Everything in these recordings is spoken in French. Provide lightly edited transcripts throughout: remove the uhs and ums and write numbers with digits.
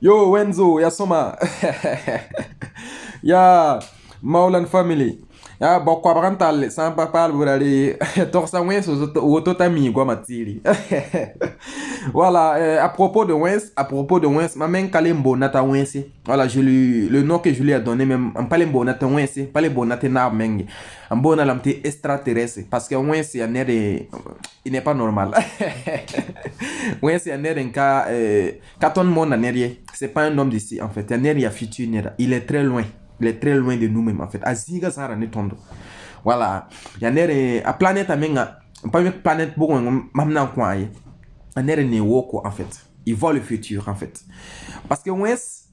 Yo, Wenzo, ya soma. Ya Maulan family. Ya bokwa barantal san papa burali. Torsa Wenzo woto tami gwa matiri. Voilà, à propos de Wens, ma main Kalimbo Nata Wensi. Voilà, le nom que je lui ai donné, même en Palimbo Nata Wensi, Palimbo Nata Narmeng. En bon alamté extraterrestre. Parce que Wensi, il n'est pas normal. Wensi, il est un cas, quand on monte en arrière, c'est pas un homme d'ici, en fait. Il y a futur, il est très loin. Il est très loin de nous-mêmes, en fait. Aziga Zara Netondo. Voilà. Il y a une planète, pas une planète, bon, maintenant, quoi, un air néo en fait. Il voit le futur en fait. Parce que West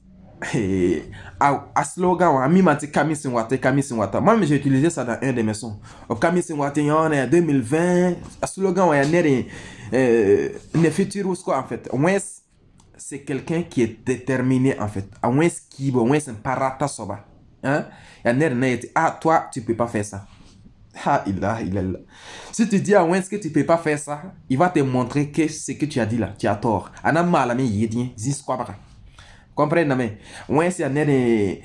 à slogan à mi mati Kami Singwata. Moi j'ai utilisé ça dans un de mes sons. Kami Singwata on est 2020 à slogan ouais un futur ou quoi en fait. West c'est quelqu'un qui est déterminé en fait. West qui West un parata soba. Hein? Ah toi tu peux pas faire ça. Ah, il a. Si tu dis à Wens que tu peux pas faire ça, il va te montrer que ce que tu as dit là, tu as tort. Ana mal mais yedien, zis quoi baka. Comprenez mais Wens y a né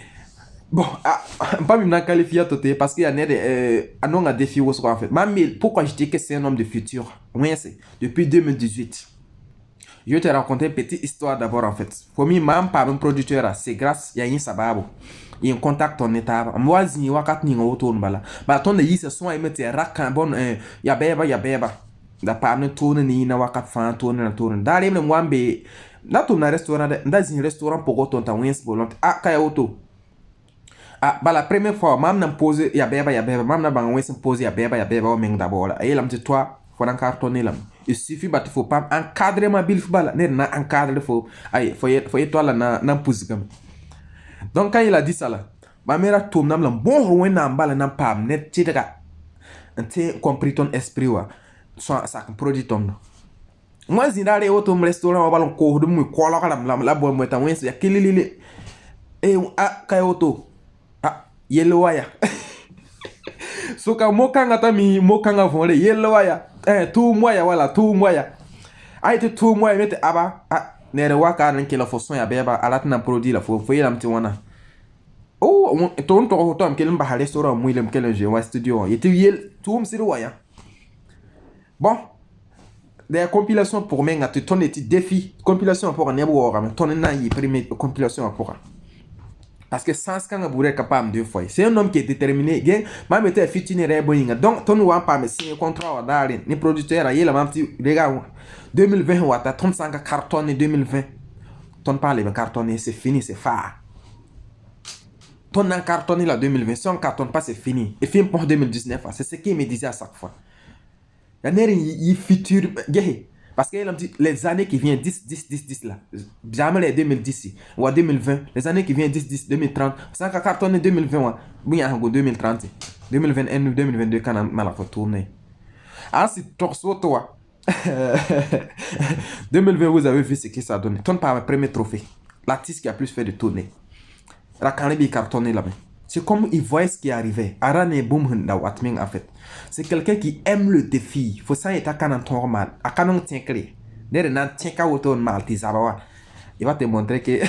bon, pas même qualifié toté parce qu'il y a né anon a défi ou en fait. Mais pourquoi je dis que c'est un homme de futur? Wens depuis 2018. Je vais te raconter une petite histoire d'abord en fait. Pour moi, même pas un producteur, c'est grâce à un sababo. Il y a un contact en état. Moi, je n'ai pas de auto. Mais ton de yise son et mette rakan bon ya beba. Da pa ne tourne ni na wakat fan tourne na tourne. Da le mo ambe na to na restaurant da zin restaurant pour ton ta wins bolont. Ah kaya auto. Ah bah la première fois mam na pose ya beba mam na bang wins pose ya beba o meng d'abord. Et là me toi faut en cartonner là. Il suffit bah il faut pas encadrer ma bille football ne na encadrer faut ay faut étoile na pousse comme. Donc quand il a dit ça là, ma mère tourne nam la bon rouen na mbala na pam net titaka. Ante compris ton esprit wa. Soit ça produit ton. Moi zinare auto restaurant wa balon ko dum ko la bo mo ta wens ya kilili. Kay auto. Yellow waya. So ka mokanga tami mokanga vonle yellow waya. Tout moya wala tout moya. Aïe tout moya mette aba nere waka nan kila fo son ya beba alatna produit la fo yelam ti wana. Oh ton to am kelim ba restaurant mu ilem kelen je wa studio yete yel tout msiri waya. Bon, des compilations pour moi, tu ton petit défi, compilation pour un éboueur, mais ton n'a y primé compilation pour. Parce que sans qu'un bourré capable de fois. C'est un homme qui est déterminé, gain, ma mette fitinéraire boyinga. Donc, ton ou pas me signer contrat d'aller, ni producteur à yéla, petit, les gars, 2020 ou à 35 cartons 2020. Ton parle de cartonné, c'est fini, c'est phare. Ton en cartonné la 2020, si on cartonne pas, c'est fini. Et film pour 2019, c'est ce qu'il me disait à chaque fois. Il y a des futurs. Parce que les années qui viennent, 10 là. Jamais les 2010 ou 2020. Les années qui viennent, 10, 2030. Ça a cartonné 2020. Oui, il y a 2030. 2021, 2022, quand on a tourné. Ah, c'est torso, toi. 2020, vous avez vu ce que ça donne. Ton par le premier trophée. L'artiste qui a plus fait de tournées. Rakanabi cartonné là-bas. C'est comme il voyait ce qui arrivait. Aran et Boom en fait. C'est quelqu'un qui aime le défi. Faut ça être à canon normal. À canon tien clé. Dès que tien ka auto mal tisabawa. Il va te montrer que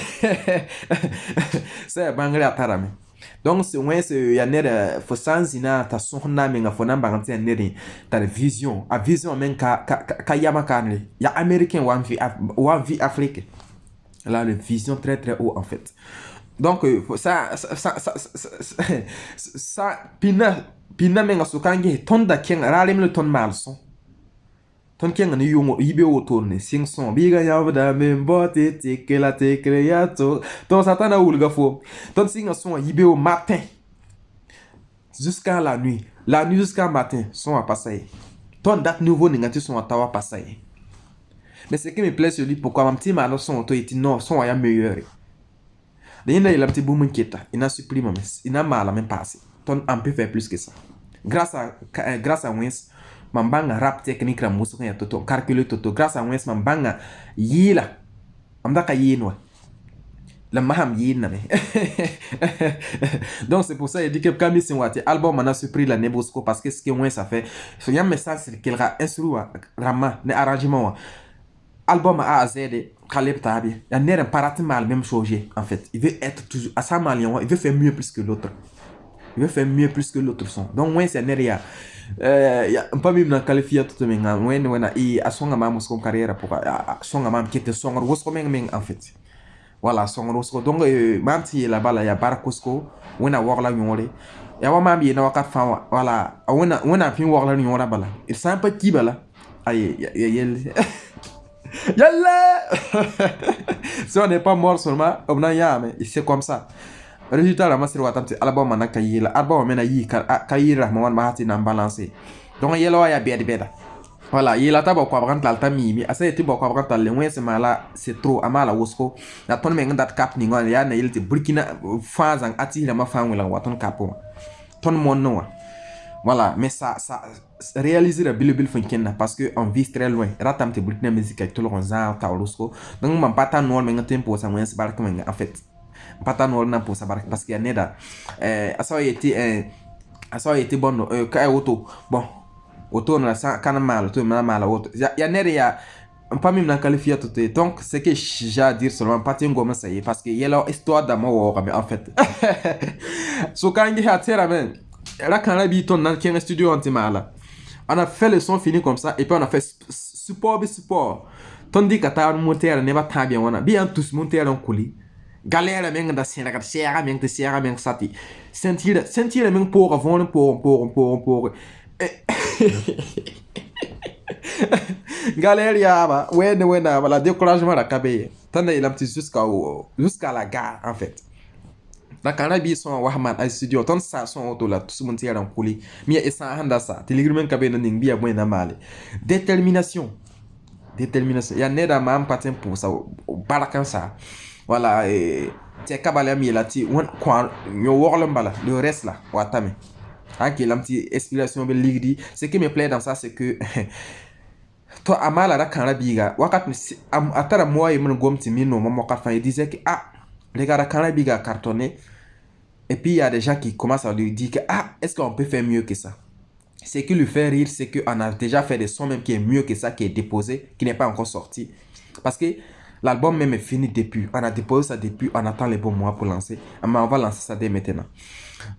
c'est bangré à tarame. Donc c'est ouais c'est y a nere faut sans ina ta son na menga faut namba nganti nere ta vision. A vision men ka yama kanle. Ya américain one vie Afrique. Là le vision très très haut en fait. Donc ça pina menga sukange ton da ken ralem le ton malson ton ken ni yungo ibe otorne sing son biga yawda membote tekela tekreato ton satana ulga fo ton sing son ibe au matin jusqu'à la nuit jusqu'à matin son à passer ton date nouveau négatif son à tawa passer. Mais ce qui me plaît sur lui pourquoi mon petit malo son to iti non son ya meilleur. Il a petit boom inquiétant. Il a supprimé, il a mal à même passé. On peut faire plus que ça. Grâce à Wens, mambanga rap technique la musique ya toto calculer toto. Grâce à Wens mambanga yila. Amdaka yinwa. La maham yina me. Donc c'est pour ça il dit que Kami Singwate album on a surpris la Nebosco parce que ce que Wens a fait, c'est un message c'est qu'il a instruit rama ne arrangement. album A à Z Khaleb Tabi. Il y a un paradigme la même chose en fait. Il veut être toujours à sa manière, il veut faire mieux plus que l'autre. Il veut faire mieux plus que l'autre son. Donc ouais c'est nerya. Pas même dans qualifier tout le monde. Ouais et à son amam son carrière pour son amam qui était son rose comme en fait. Voilà son rose. Donc même si là-bas il y a Barakosko, ouais na war la nyole. Ya wa mam na wakat fa voilà. On a fin war la nyole bala. Il sent pas qui bala. Aïe Yalla si on n'est pas mort seulement, on a yame, c'est comme ça. Résultat, la master watamte album na kayila, album mena yi kayira mo wan mahati na balancer. Donc yelo ya beda. Voilà, il a tabo kwa brant l'alta mimi, asa yeti bo kwa brant le wense mala c'est trop amala wosko. La ton men dat cap ni ngon ya na yelti Burkina fazang ati la ma fangula waton capo. Ton mon no. Voilà, mais ça réaliser le bil funken parce que on vit très loin. Ratam te Burkina musique avec tout le ronza taolosko. Donc mon pata noir men tempo ça moins barque men en fait. Pata noir na pour ça barque parce qu'il y a neda ça a été bon ka auto. Bon, auto na ça kana mal to mal auto. Ya neda ya pas même dans qualifié tout donc c'est que j'ai à dire seulement pas tingo mais ça y est parce que y a l'histoire d'amour mais en fait. So quand il y a terre men là quand la biton dans un studio anti-mal on a fait le son fini comme ça et puis on a fait support tandis que t'as un moteur n'est pas très bien on a bien tous monter en coulis galère même dans scène la serra même sati sentir même pour avant pour galère ya ba ouais voilà découragement la cabé tandis il a petit jusqu'à la gare en fait. Da kana bi son wahman ay studio ton sa son auto la tout mon tiara kuli mi esa handa sa telegrimen kabe na ning biya boy na male détermination ya neda mam patin pour ça barakan ça voilà te kabale mi la ti won kwa yo worlom bala le reste là watame aki la petite inspiration be ligdi ce qui me plaît dans ça c'est que to amala da kana biga wakat atara moi mon gomti mino mo ka il disait que les gars, quand la biga cartonné, et puis il y a des gens qui commencent à lui dire que est-ce qu'on peut faire mieux que ça? Ce qui lui fait rire, c'est qu'on a déjà fait des sons même qui est mieux que ça, qui est déposé, qui n'est pas encore sorti. Parce que l'album même est fini depuis. On a déposé ça depuis, on attend les bons mois pour lancer. Mais on va lancer ça dès maintenant.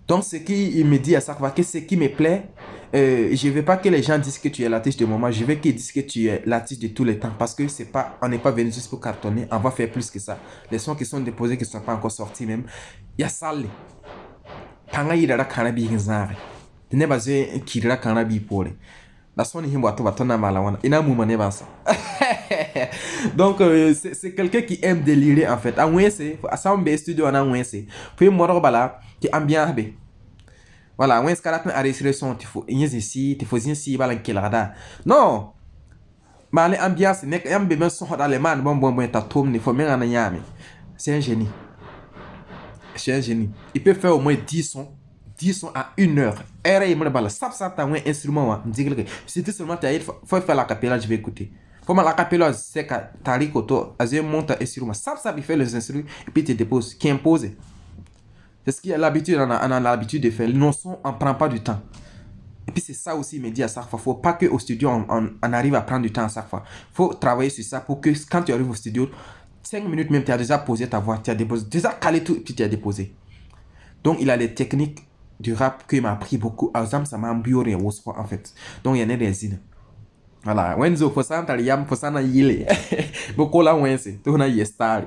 Donc ce qui me dit à chaque fois que ce qui me plaît, je ne veux pas que les gens disent que tu es l'artiste du moment, je veux qu'ils disent que tu es l'artiste de tous les temps parce que c'est pas, on n'est pas venu juste pour cartonner, on va faire plus que ça. Les sons qui sont déposés, qui ne sont pas encore sortis même, il y a ça. Tanga ira la cannabis nzare. Ne baze kirira cannabis pour la son himbo atona malawana. Ina mouma ne bansa. Donc c'est quelqu'un qui aime délirer en fait. En c'est à ça on studio en c'est. Puis moro bala qui ambiance be. Voilà, on skalat na enregistrer son tifo. Inyezi si tifo si bala kelada. Non. Mais l'ambiance nek yambe ben son dans les man bon ta tom ni fo menga na nyame. C'est un génie. C'est un génie. Il peut faire au moins 10 sons à 1 heure. Et il me dit, ça un instrument. Si tu seulement tu faut faire la capella, je vais écouter. Faut la capella, c'est que tu koto, as monte un instrument. Ça, il fait les instruments et puis tu déposes, qui impose. C'est ce qu'il a l'habitude, on a l'habitude de faire. Le non-son, on ne prend pas du temps. Et puis c'est ça aussi, il me dit à chaque fois. Faut pas qu'au studio, on arrive à prendre du temps à chaque fois. Faut travailler sur ça pour que quand tu arrives au studio, 5 minutes même, tu as déjà posé ta voix, tu as déposé, déjà calé tout, puis tu as déposé. Donc, il a les techniques du rap qui m'a appris beaucoup. Par exemple, ça m'a ambioré en fait. Donc, il y en a des idées. Voilà. Wenzo, faut ça, faut ça, yile. Beaucoup là, Wenzo, tout na y star.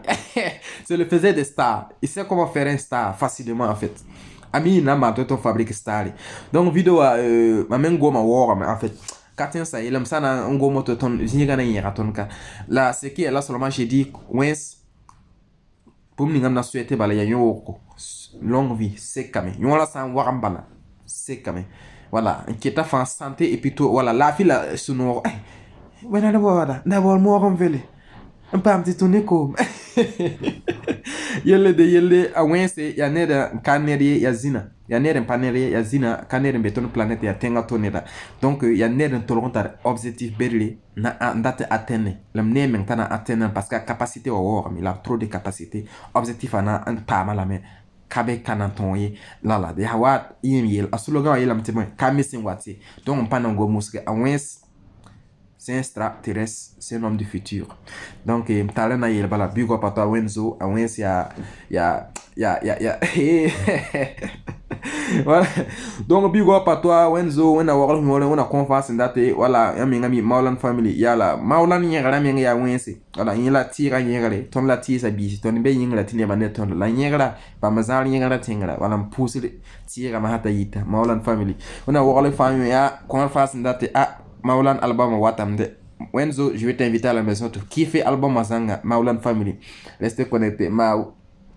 C'est le faisait des stars. Il sait comment faire un star facilement, en fait. Ami, n'a ma tout fabrique star. Donc, vidéo, ma main go ma war, en fait. Katin ça il aime ça na ngo moto ton zinga na yera ton ka là c'est qui là seulement j'ai dit wens pour me ngam souhaiter bala ya yoko longue vie c'est comme yon la san warambala c'est comme voilà qui est en santé et puis tout voilà la fille là sonore voilà d'abord moi on veut un peu un petit tourner comme yelle a wens ya neda kaneri ya zina ya neden panere ya zina kanere beton planète ya tenga toneda donc ya neden tolonta objectif berli na ndate atteindre l'amne mentana atteindre parce que capacité au war il a trop de capacité objectif ana un pas mal mais kabe kanaton yi la de hawa yim yel aslogan yelam temo kamisin wati donc on panango muske awens c'est un extraterrestre, c'est un homme du futur. Donc, talena yel bala, big up à toi, Wenzo, à Wens, voilà. Donc, big up à toi, Wenzo, on a world mole, on a confiance en date, voilà, ami Maulan family, yala, Maulan yengara menga ya Wensi, voilà, yela tira yengare, ton la tisa bisi, ton be yengara tine manet ton la yengara, pa mazal yengara tingara, voilà, pousse tira mahata yita, Maulan family, on a world family, ya, confiance en date, Maulan album watam de. Wenzo, je vais t'inviter à la maison. Tu kiffes album Mazanga, Maulan Family. Restez connectés. Mau.